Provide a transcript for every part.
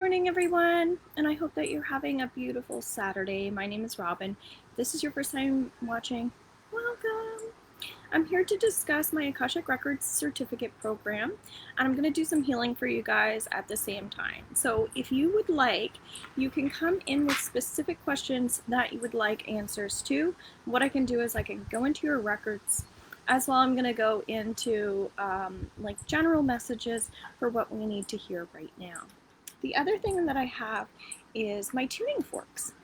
morning, everyone, and I hope that you're having a beautiful Saturday. My name is Robin. If this is your first time watching, welcome. I'm here to discuss my Akashic Records certificate program, and I'm going to do some healing for you guys at the same time. So if you would like, you can come in with specific questions that you would like answers to. What I can do is I can go into your records. As well, I'm going to go into like general messages for what we need to hear right now. The other thing that I have is my tuning forks.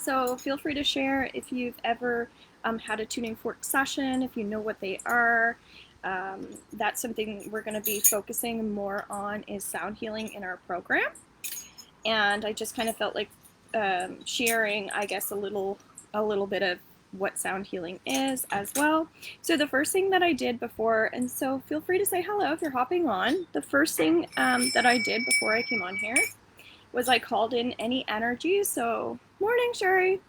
So feel free to share if you've ever had a tuning fork session, if you know what they are. That's something we're going to be focusing more on is sound healing in our program. And I just kind of felt like sharing, I guess, a little bit of what sound healing is as well. So the first thing that I did before, and so feel free to say hello if you're hopping on. The first thing that I did before I came on here was I called in any energy. So morning, Sherry.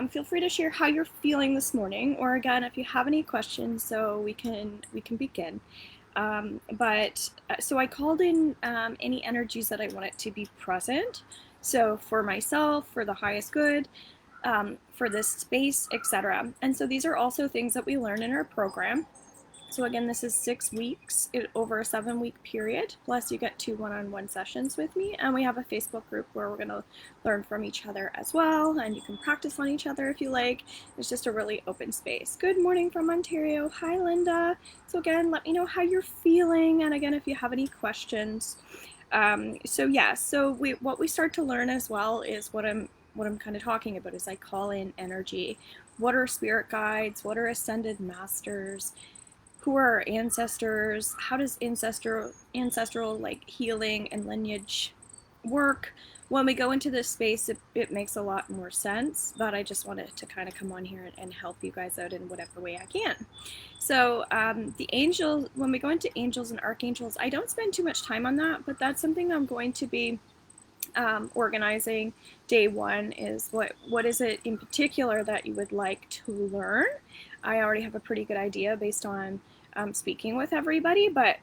Feel free to share how you're feeling this morning, or again, if you have any questions, so we can begin. So I called in any energies that I wanted to be present. So for myself, for the highest good, for this space, etc. And so these are also things that we learn in our program. So again, this is 6 weeks over a 7-week period, plus you get 2 one-on-one sessions with me, and we have a Facebook group where we're going to learn from each other as well, and you can practice on each other if you like. It's just a really open space. Good morning from Ontario. Hi, Linda. So again, let me know how you're feeling, and again, if you have any questions. What we start to learn as well is what I'm kind of talking about is I call in energy. What are spirit guides? What are ascended masters? Who are our ancestors? How does ancestral like healing and lineage work? When we go into this space, it makes a lot more sense, but I just wanted to kind of come on here and help you guys out in whatever way I can. So the angels, when we go into angels and archangels, I don't spend too much time on that, but that's something I'm going to be organizing. Day one is what is it in particular that you would like to learn. I already have a pretty good idea based on speaking with everybody, but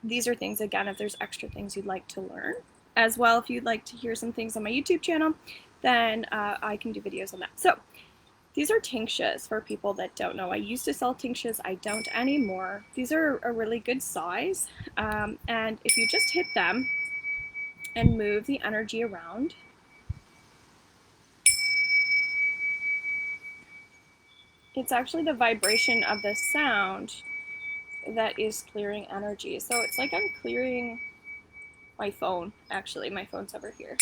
these are things, again, if there's extra things you'd like to learn. As well, if you'd like to hear some things on my YouTube channel, then I can do videos on that. So these are tinctures for people that don't know. I used to sell tinctures, I don't anymore. These are a really good size, and if you just hit them and move the energy around, it's actually the vibration of the sound that is clearing energy. So it's like I'm clearing my phone, actually. My phone's over here.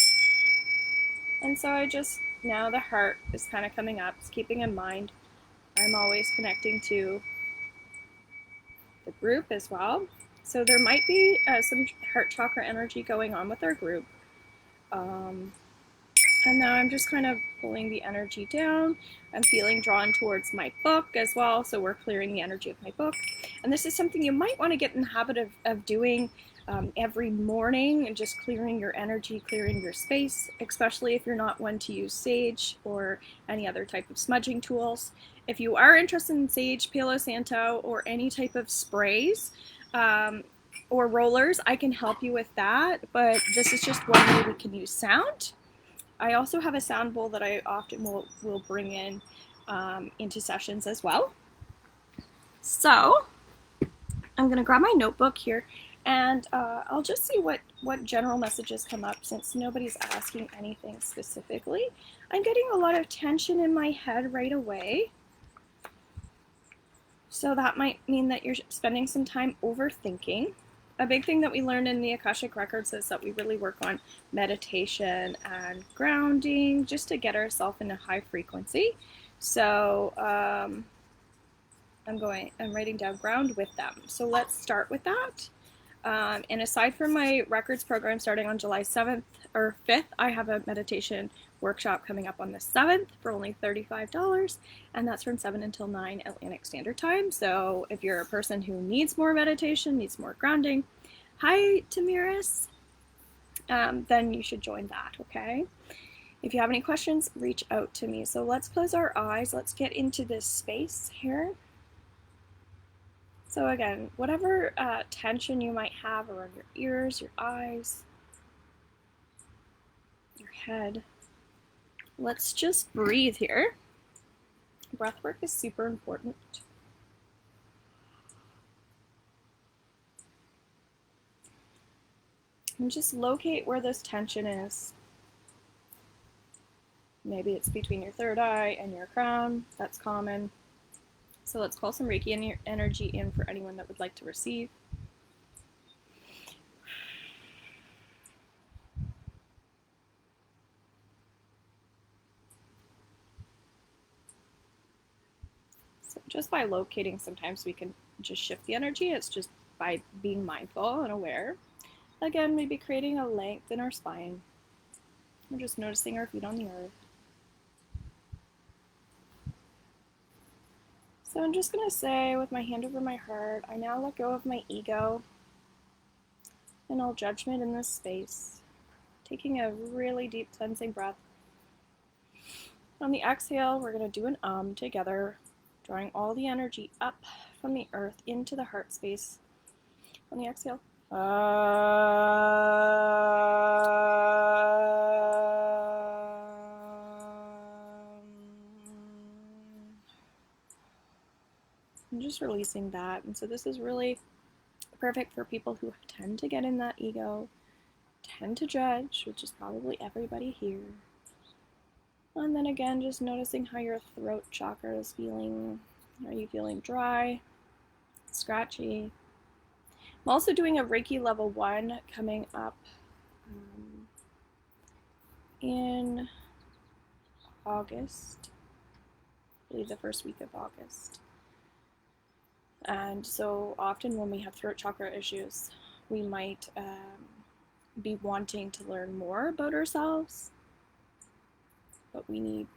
And so now the heart is kind of coming up. It's keeping in mind I'm always connecting to the group as well. So there might be some heart chakra energy going on with our group. And now I'm just kind of pulling the energy down. I'm feeling drawn towards my book as well, so we're clearing the energy of my book. And this is something you might want to get in the habit of doing every morning, and just clearing your energy, clearing your space, especially if you're not one to use sage or any other type of smudging tools. If you are interested in sage, Palo Santo, or any type of sprays, or rollers, I can help you with that, but this is just one way we can use sound. I also have a sound bowl that I often will bring in into sessions as well. So I'm going to grab my notebook here, and I'll just see what general messages come up since nobody's asking anything specifically. I'm getting a lot of tension in my head right away. So that might mean that you're spending some time overthinking. A big thing that we learned in the Akashic Records is that we really work on meditation and grounding just to get ourselves in a high frequency. So I'm writing down ground with them. So let's start with that. And aside from my records program starting on July 7th or 5th, I have a meditation workshop coming up on the 7th for only $35, and that's from 7 until 9 Atlantic Standard Time. So if you're a person who needs more meditation, needs more grounding, hi Tamiris, then you should join that, okay? If you have any questions, reach out to me. So let's close our eyes. Let's get into this space here. So again, whatever tension you might have around your ears, your eyes, your head. Let's just breathe here. Breath work is super important. And just locate where this tension is. Maybe it's between your third eye and your crown. That's common. So let's call some Reiki energy in for anyone that would like to receive. So just by locating, sometimes we can just shift the energy. It's just by being mindful and aware. Again, maybe creating a length in our spine. We're just noticing our feet on the earth. So I'm just going to say, with my hand over my heart, I now let go of my ego and all judgment in this space. Taking a really deep cleansing breath. On the exhale, we're going to do an together, drawing all the energy up from the earth into the heart space. On the exhale. And just releasing that. And so this is really perfect for people who tend to get in that ego, tend to judge, which is probably everybody here. And then again, just noticing how your throat chakra is feeling. Are you feeling dry, scratchy? I'm also doing a Reiki level 1 coming up in August, I believe the first week of August. And so often when we have throat chakra issues, we might be wanting to learn more about ourselves, but we need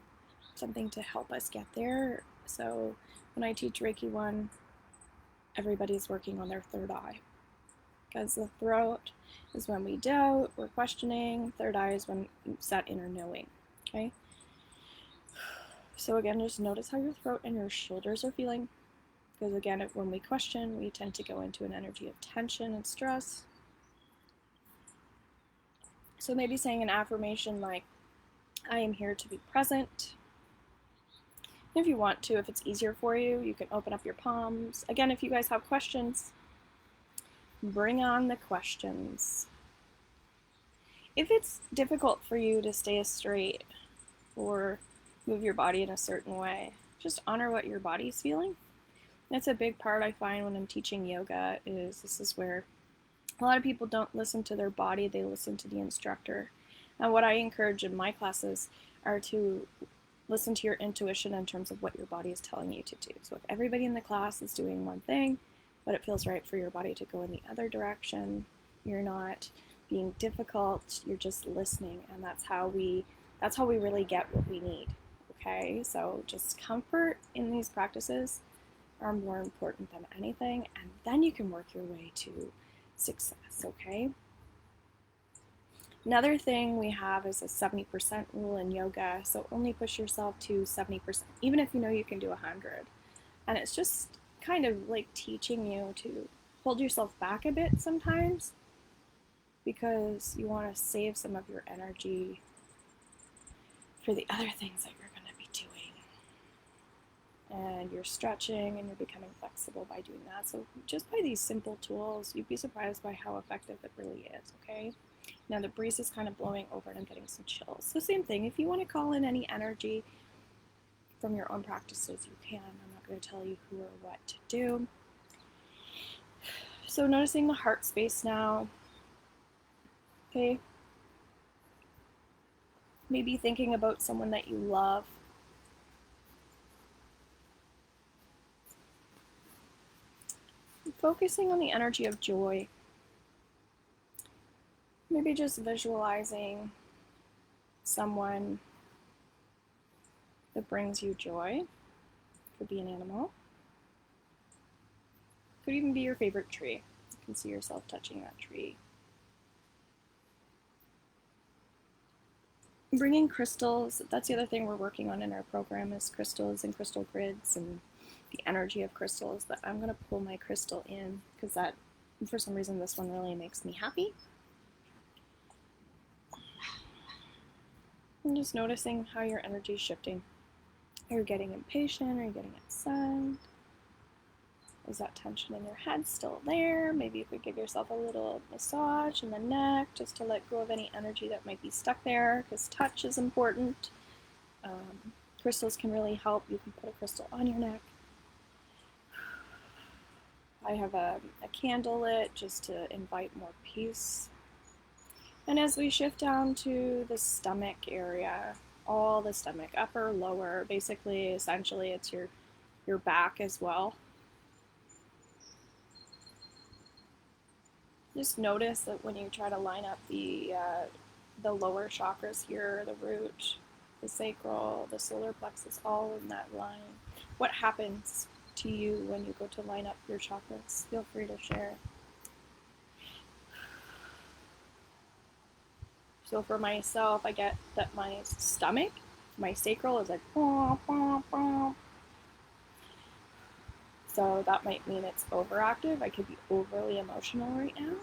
something to help us get there. So when I teach Reiki 1, everybody's working on their third eye, because the throat is when we doubt, we're questioning. Third eye is when it's that inner knowing. Okay. So again, just notice how your throat and your shoulders are feeling. Because again, when we question, we tend to go into an energy of tension and stress. So maybe saying an affirmation like, I am here to be present. And if you want to, if it's easier for you, you can open up your palms. Again, if you guys have questions, bring on the questions. If it's difficult for you to stay straight or move your body in a certain way, just honor what your body's feeling. That's a big part I find when I'm teaching yoga. This is where a lot of people don't listen to their body, they listen to the instructor. And what I encourage in my classes are to listen to your intuition in terms of what your body is telling you to do. So if everybody in the class is doing one thing, but it feels right for your body to go in the other direction, you're not being difficult, you're just listening, and that's how we really get what we need. Okay, so just comfort in these practices are more important than anything, and then you can work your way to success. Okay, another thing we have is a 70% rule in yoga. So only push yourself to 70%, even if you know you can do 100. And it's just kind of like teaching you to hold yourself back a bit sometimes, because you want to save some of your energy for the other things that you're going to be doing. And you're stretching and you're becoming flexible by doing that. So just by these simple tools, you'd be surprised by how effective it really is. Okay, now the breeze is kind of blowing over and I'm getting some chills. So same thing, if you want to call in any energy from your own practices, you can. I'm not going to tell you who or what to do. So noticing the heart space now. Okay, maybe thinking about someone that you love. Focusing on the energy of joy. Maybe just visualizing someone that brings you joy. Could be an animal. Could even be your favorite tree. You can see yourself touching that tree. Bringing crystals, that's the other thing we're working on in our program, is crystals and crystal grids and the energy of crystals. But I'm going to pull my crystal in because that, for some reason, this one really makes me happy. And just noticing how your energy is shifting. Are you getting impatient? Are you getting upset? Is that tension in your head still there? Maybe you could give yourself a little massage in the neck just to let go of any energy that might be stuck there, because touch is important. Crystals can really help. You can put a crystal on your neck. I have a candle lit just to invite more peace. And as we shift down to the stomach area, all the stomach, upper, lower, basically, essentially, it's your back as well. Just notice that when you try to line up the lower chakras here, the root, the sacral, the solar plexus, all in that line. What happens to you when you go to line up your chakras? Feel free to share. So for myself, I get that my stomach, my sacral is like, bah, bah, bah. So that might mean it's overactive. I could be overly emotional right now.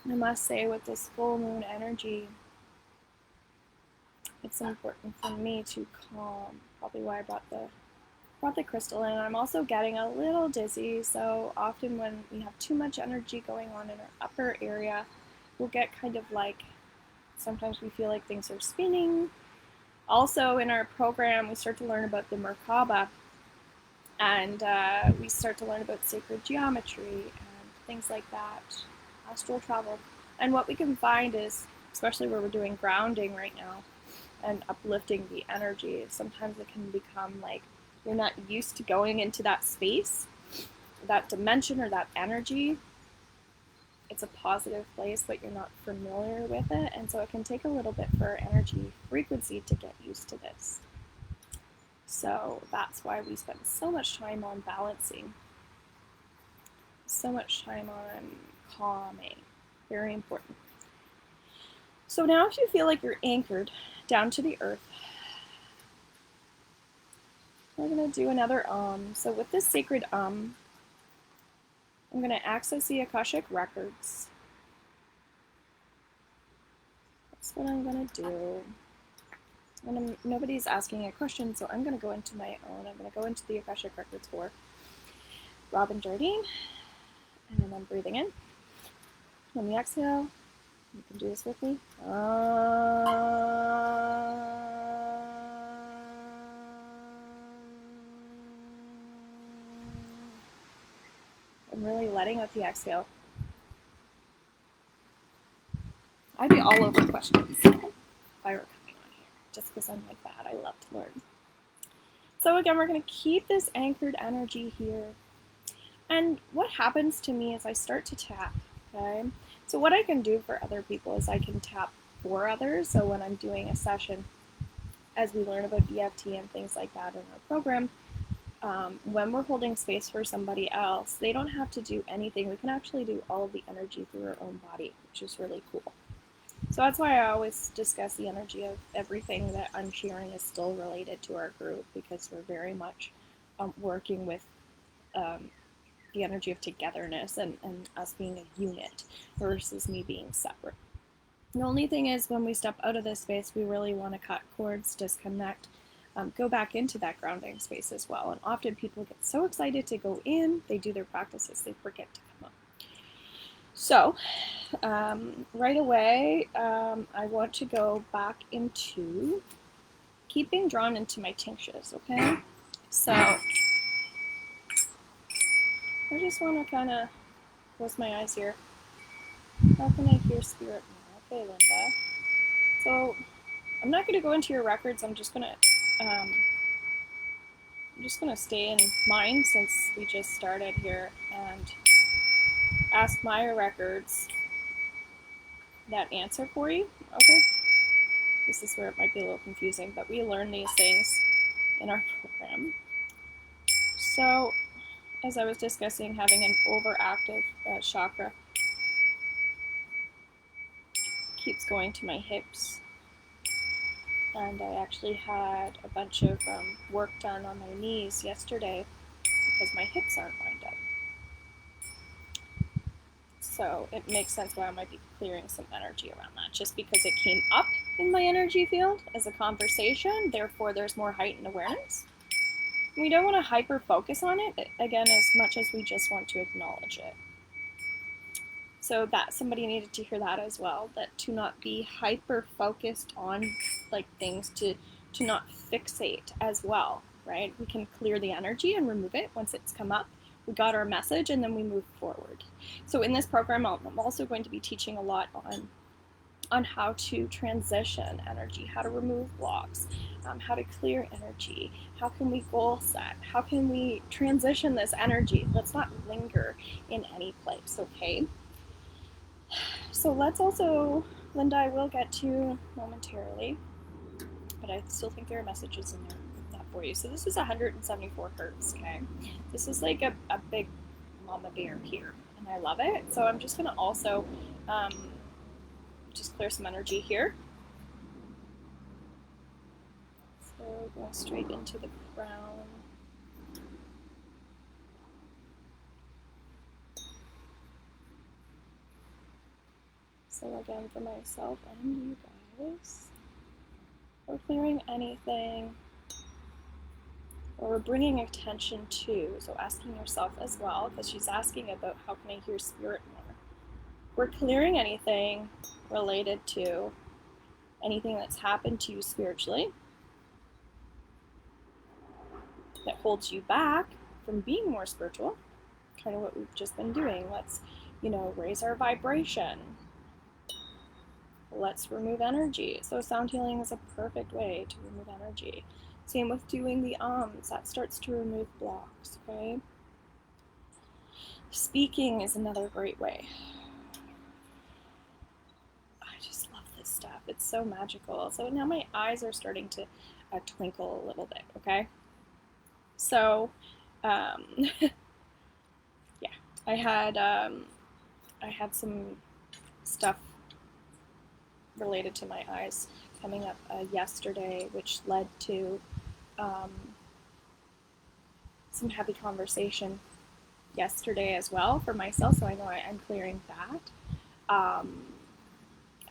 I must say, with this full moon energy, it's important for me to calm. Probably why I brought the crystal in. I'm also getting a little dizzy, so often when we have too much energy going on in our upper area, we'll get kind of like, sometimes we feel like things are spinning. Also in our program, we start to learn about the Merkaba, and we start to learn about sacred geometry and things like that, astral travel. And what we can find is, especially where we're doing grounding right now and uplifting the energy, sometimes it can become like you're not used to going into that space, that dimension, or that energy. It's a positive place, but you're not familiar with it, and so it can take a little bit for our energy frequency to get used to this. So that's why we spend so much time on balancing, so much time on calming. Very important. So now if you feel like you're anchored down to the earth, we're going to do another So with this sacred I'm going to access the Akashic records. That's what I'm going to do. And nobody's asking a question, so I'm going to go into my own. I'm going to go into the Akashic records for Robin Jardine. And I'm breathing in. When we exhale, you can do this with me. I'm really letting out the exhale. I'd be all over questions if I were coming on here, just because I'm like that. I love to learn. So again, we're going to keep this anchored energy here. And what happens to me is I start to tap, okay? So what I can do for other people is I can tap for others. So when I'm doing a session, as we learn about EFT and things like that in our program, when we're holding space for somebody else, they don't have to do anything. We can actually do all of the energy through our own body, which is really cool. So that's why I always discuss the energy of everything that I'm sharing is still related to our group, because we're very much working with the energy of togetherness and us being a unit versus me being separate. The only thing is, when we step out of this space, we really want to cut cords, disconnect, go back into that grounding space as well. And often people get so excited to go in, they do their practices, they forget to come up. So right away, I want to go back into keeping drawn into my tinctures, okay? So I just want to kind of close my eyes here. How can I hear spirit now? Okay, Linda. So I'm not going to go into your records. I'm just gonna stay in mine since we just started here and ask my records that answer for you. Okay. This is where it might be a little confusing, but we learn these things in our program. So, as I was discussing, having an overactive chakra keeps going to my hips. And I actually had a bunch of work done on my knees yesterday because my hips aren't lined up. So it makes sense why I might be clearing some energy around that, just because it came up in my energy field as a conversation, therefore there's more heightened awareness. We don't want to hyper focus on it, again, as much as we just want to acknowledge it. So that somebody needed to hear that as well, that to not be hyper focused on like things, to not fixate as well, right? We can clear the energy and remove it once it's come up. We got our message and then we move forward. So in this program, I'm also going to be teaching a lot on how to transition energy, how to remove blocks, how to clear energy, how can we goal set, how can we transition this energy. Let's not linger in any place, okay? So let's also, Linda, I will get to momentarily, but I still think there are messages in there for you. So this is 174 hertz, okay? This is like a big mama bear here, and I love it. So I'm just going to also just clear some energy here. So going straight into the crown. So again, for myself and you guys, we're clearing anything, or we're bringing attention to, so asking yourself as well, because she's asking about how can I hear spirit more. We're clearing anything related to anything that's happened to you spiritually that holds you back from being more spiritual, kind of what we've just been doing. Let's, raise our vibration. Let's remove energy. So sound healing is a perfect way to remove energy. Same with doing the ums. That starts to remove blocks, okay? Speaking is another great way. I just love this stuff. It's so magical. So now my eyes are starting to twinkle a little bit, okay? So, yeah, I had some stuff related to my eyes coming up yesterday, which led to some heavy conversation yesterday as well for myself, so I know I'm clearing that.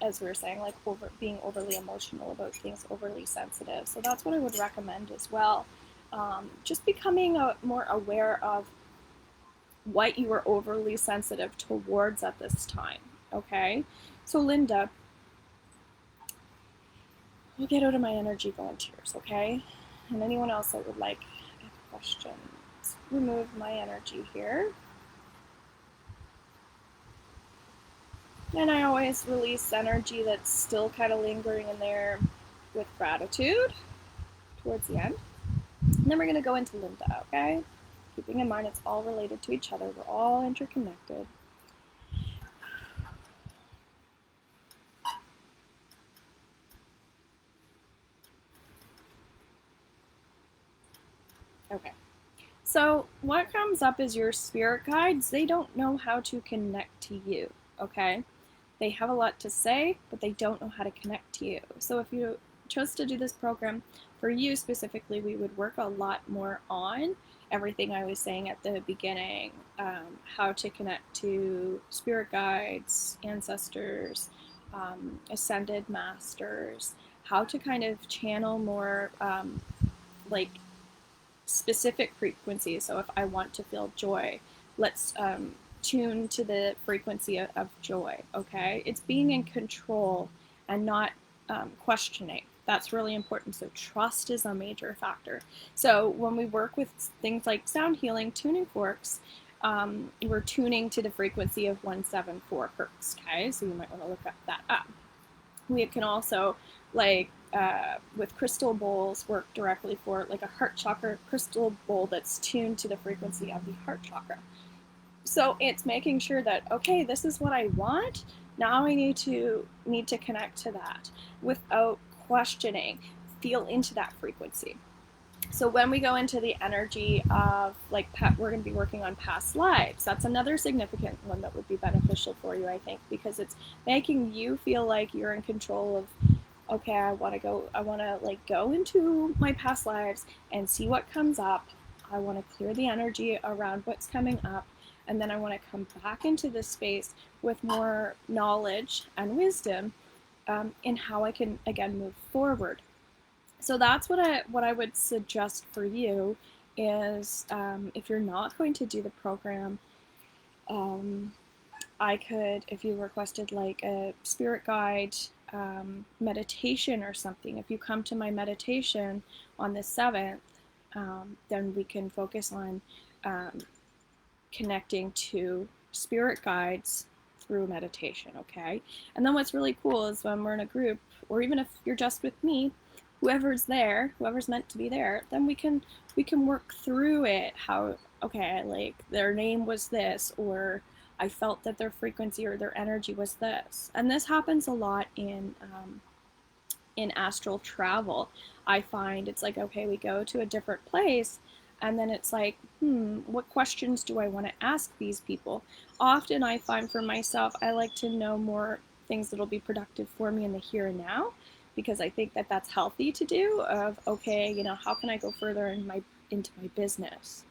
As we were saying, like being overly emotional about things, overly sensitive. So that's what I would recommend as well. Just becoming more aware of what you are overly sensitive towards at this time, okay? So Linda, I'll get out of my energy volunteers, okay? And anyone else that would like a question, let's remove my energy here. And I always release energy that's still kind of lingering in there with gratitude towards the end. And then we're going to go into Linda, okay? Keeping in mind it's all related to each other. We're all interconnected. Okay. So what comes up is your spirit guides. They don't know how to connect to you, okay? They have a lot to say, but they don't know how to connect to you. So if you chose to do this program for you specifically, we would work a lot more on everything I was saying at the beginning, how to connect to spirit guides, ancestors, ascended masters, how to kind of channel more like specific frequencies. So if I want to feel joy, let's tune to the frequency of joy, okay? It's being in control and not questioning. That's really important. So trust is a major factor. So when we work with things like sound healing, tuning forks, we're tuning to the frequency of 174 hertz, okay? So you might want to look that up. We can also, like, with crystal bowls, work directly for like a heart chakra crystal bowl that's tuned to the frequency of the heart chakra. So it's making sure that, okay, this is what I want. Now I need to connect to that without questioning. Feel into that frequency. So when we go into the energy of, like, we're going to be working on past lives. That's another significant one that would be beneficial for you, I think, because it's making you feel like you're in control of, okay, I want to like go into my past lives and see what comes up. I want to clear the energy around what's coming up. and then I want to come back into this space with more knowledge and wisdom in how I can again move forward. So that's what I would suggest for you is if you're not going to do the program, um, I could, if you requested like a spirit guide meditation or something, if you come to my meditation on the 7th, then we can focus on um, connecting to spirit guides through meditation, okay? And then what's really cool is when we're in a group, or even if you're just with me, whoever's there, whoever's meant to be there, then we can work through it. How, okay, like their name was this, or I felt that their frequency or their energy was this. And this happens a lot in astral travel. I find it's like, okay, we go to a different place, and then it's like, what questions do I want to ask these people? Often I find for myself, I like to know more things that'll be productive for me in the here and now, because I think that that's healthy to do. Of, okay, how can I go further into my business?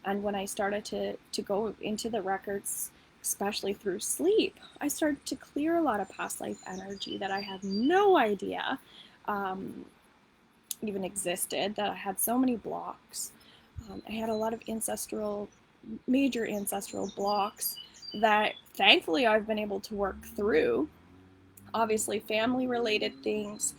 And when I started to go into the records, especially through sleep, I started to clear a lot of past life energy that I had no idea um, even existed, that I had so many blocks. I had a lot of major ancestral blocks that thankfully I've been able to work through. Obviously, family related things,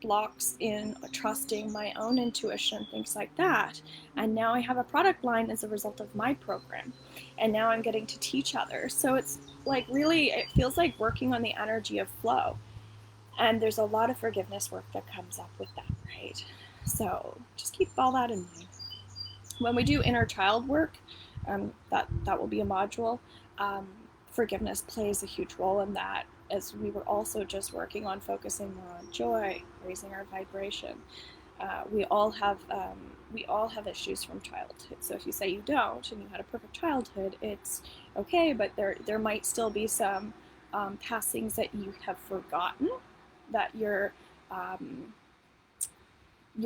blocks in trusting my own intuition, things like that. And now I have a product line as a result of my program. And now I'm getting to teach others. So it's like really, it feels like working on the energy of flow. And there's a lot of forgiveness work that comes up with that, right? So just keep all that in mind. When we do inner child work, that will be a module. Um, Forgiveness plays a huge role in that, as we were also just working on focusing more on joy, raising our vibration. We all have issues from childhood. So if you say you don't and you had a perfect childhood, it's okay. But there might still be some past things that you have forgotten, that your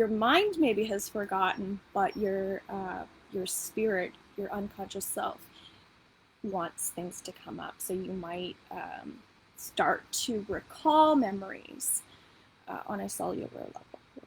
mind maybe has forgotten, but your spirit, your unconscious self, wants things to come up. So you might start to recall memories on a cellular level.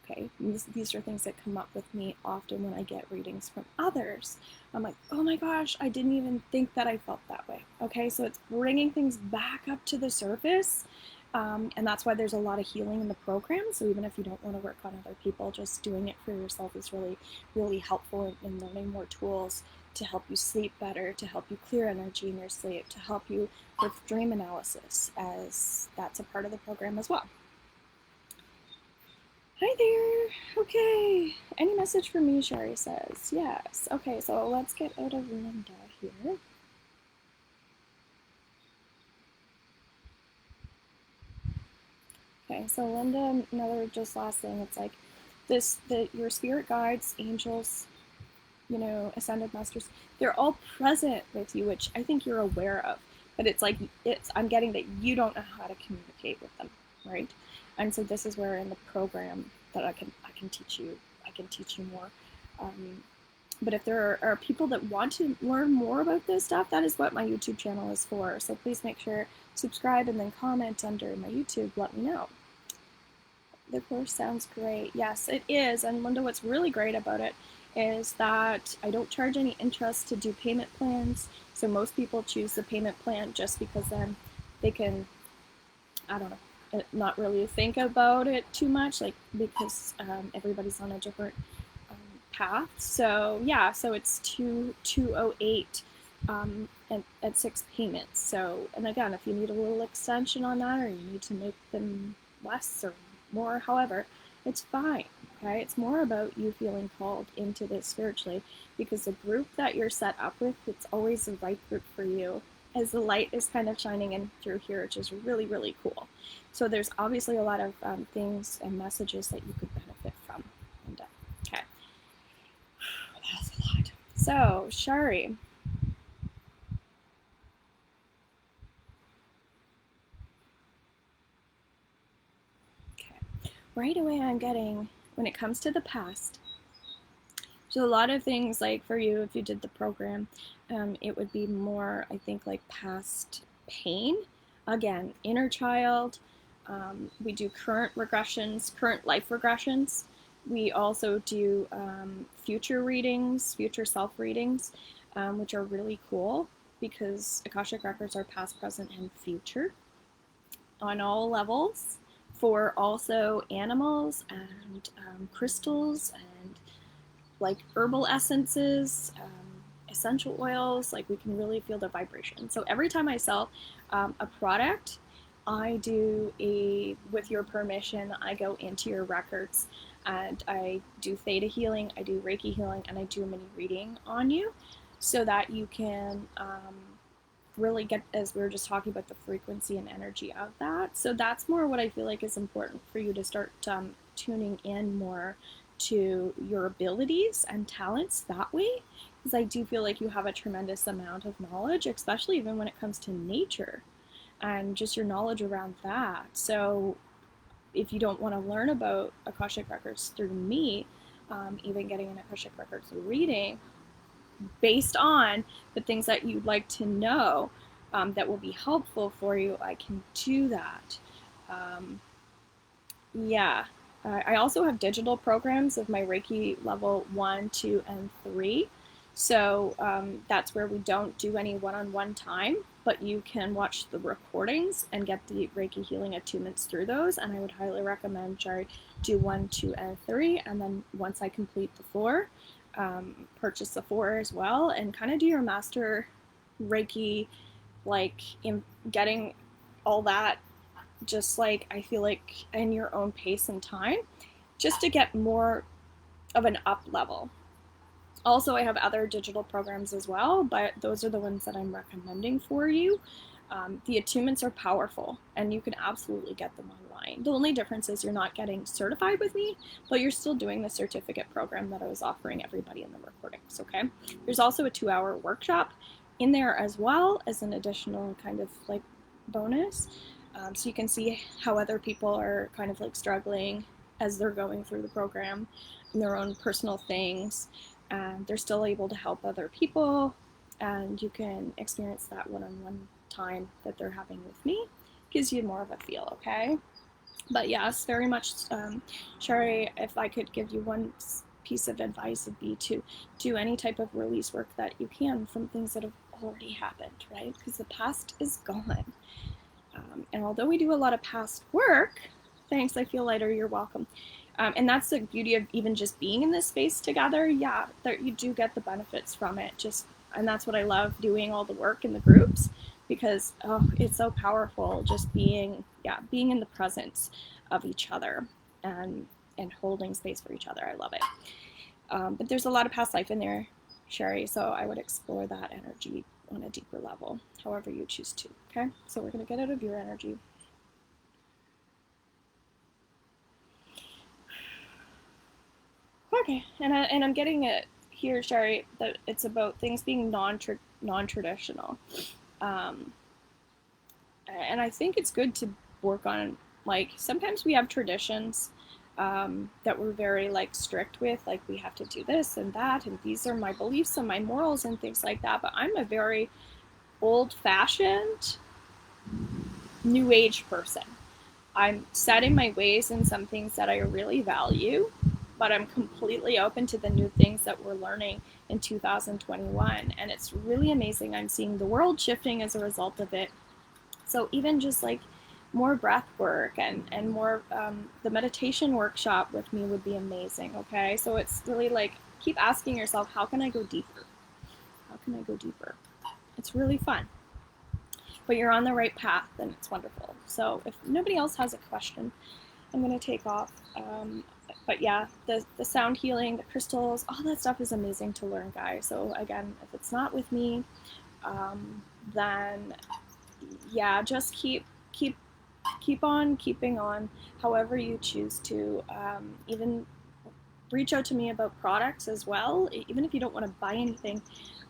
Okay, these are things that come up with me often when I get readings from others. I'm like, oh my gosh, I didn't even think that I felt that way. Okay, so it's bringing things back up to the surface. And that's why there's a lot of healing in the program. So even if you don't want to work on other people, just doing it for yourself is really, really helpful in learning more tools to help you sleep better, to help you clear energy in your sleep, to help you with dream analysis, as that's a part of the program as well. Hi there. Okay. Any message for me, Sherry says. Yes. Okay, so let's get out of Linda here. Okay, so Linda, another just last thing. It's like your spirit guides, angels, ascended masters, they're all present with you, which I think you're aware of. But it's like I'm getting that you don't know how to communicate with them, right? And so this is where in the program that I can teach you more. But if there are people that want to learn more about this stuff, that is what my YouTube channel is for. So please make sure subscribe and then comment under my YouTube. Let me know. The course sounds great. Yes, it is. And Linda, what's really great about it is that I don't charge any interest to do payment plans. So most people choose the payment plan just because then they can, I don't know, not really think about it too much, like because everybody's on a different path. So yeah, so it's 208 at 6 payments. So, and again, if you need a little extension on that, or you need to make them less or more, however, it's fine. Okay, it's more about you feeling called into this spiritually, because the group that you're set up with, it's always the right group for you, as the light is kind of shining in through here, which is really, really cool. So there's obviously a lot of things and messages that you could benefit from. And, okay, that's a lot. So Shari, okay, right away I'm getting, when it comes to the past, So a lot of things, like for you, if you did the program, it would be more, I think, like past pain. Again, inner child. We do current regressions, current life regressions. We also do future readings, future self readings, which are really cool because Akashic Records are past, present, and future on all levels for also animals and crystals and like herbal essences, essential oils. Like we can really feel the vibration. So every time I sell a product, I do with your permission, I go into your records and I do theta healing, I do Reiki healing, and I do a mini reading on you so that you can really get, as we were just talking about, the frequency and energy of that. So that's more what I feel like is important for you to start tuning in more to your abilities and talents that way, because I do feel like you have a tremendous amount of knowledge, especially even when it comes to nature and just your knowledge around that. So if you don't want to learn about Akashic Records through me, even getting an Akashic Records reading based on the things that you'd like to know that will be helpful for you, I can do that. Yeah. I also have digital programs of my Reiki level 1, 2, and 3. So that's where we don't do any one-on-one time, but you can watch the recordings and get the Reiki healing attunements through those. And I would highly recommend do 1, 2, and 3. And then once I complete the 4, purchase the 4 as well and kind of do your master Reiki, like in getting all that just like I feel like in your own pace and time, just to get more of an up level. Also, I have other digital programs as well, but those are the ones that I'm recommending for you. The attunements are powerful and you can absolutely get them online. The only difference is you're not getting certified with me, but you're still doing the certificate program that I was offering everybody in the recordings, okay? There's also a 2-hour workshop in there as well as an additional kind of like bonus. So you can see how other people are kind of like struggling as they're going through the program and their own personal things. And they're still able to help other people, and you can experience that one-on-one time that they're having with me. Gives you more of a feel, okay? But yes, very much, Sherry, if I could give you one piece of advice, would be to do any type of release work that you can from things that have already happened, right? Because the past is gone. And although we do a lot of past work, thanks, I feel lighter, you're welcome. And that's the beauty of even just being in this space together. Yeah, that you do get the benefits from it. And that's what I love doing all the work in the groups, because it's so powerful just being in the presence of each other and holding space for each other. I love it. But there's a lot of past life in there, Sherry, so I would explore that energy on a deeper level, however you choose to, okay? So we're going to get out of your energy. Okay, and I'm getting it here, Sherry, that it's about things being non-traditional. Um, and I think it's good to work on, like, sometimes we have traditions that we're very like strict with, like we have to do this and that, and these are my beliefs and my morals and things like that. But I'm a very old-fashioned, new age person. I'm set in my ways in some things that I really value, but I'm completely open to the new things that we're learning in 2021. And it's really amazing. I'm seeing the world shifting as a result of it. So even just like more breath work and more the meditation workshop with me would be amazing, okay? So it's really like keep asking yourself, how can I go deeper? How can I go deeper? It's really fun. But you're on the right path and it's wonderful. So if nobody else has a question, I'm going to take off. But yeah, the sound healing, the crystals, all that stuff is amazing to learn, guys. So again, if it's not with me, then yeah, just keep on keeping on, however you choose to. Even reach out to me about products as well. Even if you don't want to buy anything,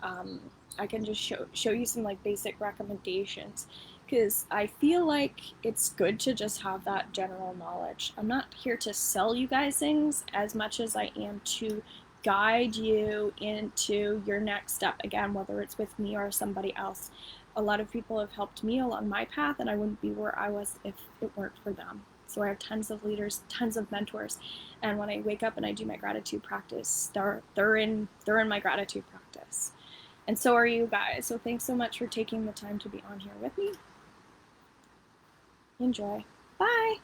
I can just show you some like basic recommendations, because I feel like it's good to just have that general knowledge. I'm not here to sell you guys things as much as I am to guide you into your next step, again, whether it's with me or somebody else. A lot of people have helped me along my path, and I wouldn't be where I was if it weren't for them. So I have tons of leaders, tons of mentors, and when I wake up and I do my gratitude practice, they're in my gratitude practice. And so are you guys. So thanks so much for taking the time to be on here with me. Enjoy. Bye.